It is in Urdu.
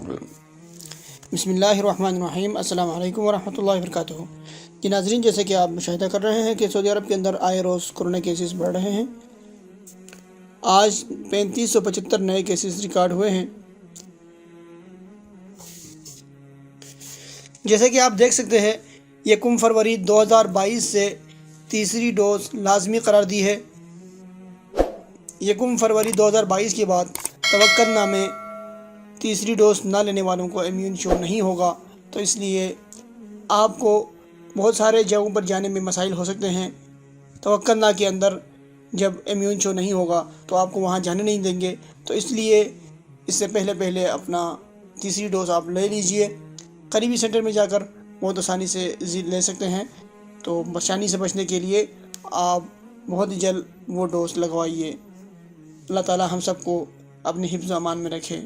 بسم اللہ الرحمن الرحیم۔ السلام علیکم ورحمۃ اللہ وبرکاتہ۔ جی ناظرین، جیسے کہ آپ مشاہدہ کر رہے ہیں کہ سعودی عرب کے اندر آئے روز کورونا کیسز بڑھ رہے ہیں۔ آج 3575 نئے کیسز ریکارڈ ہوئے ہیں۔ جیسے کہ آپ دیکھ سکتے ہیں، 1 فروری 2022 سے تیسری ڈوز لازمی قرار دی ہے۔ 1 فروری 2022 کے بعد توکل نامے تیسری ڈوز نہ لینے والوں کو امیون شو نہیں ہوگا، تو اس لیے آپ کو بہت سارے جگہوں پر جانے میں مسائل ہو سکتے ہیں۔ توکل نا کے اندر جب امیون شو نہیں ہوگا تو آپ کو وہاں جانے نہیں دیں گے، تو اس لیے اس سے پہلے اپنا تیسری ڈوز آپ لے لیجئے۔ قریبی سینٹر میں جا کر بہت آسانی سے لے سکتے ہیں، تو پریشانی سے بچنے کے لیے آپ بہت ہی جلد وہ ڈوز لگوائیے۔ اللہ تعالی ہم سب کو اپنے حفظ و امان میں رکھے۔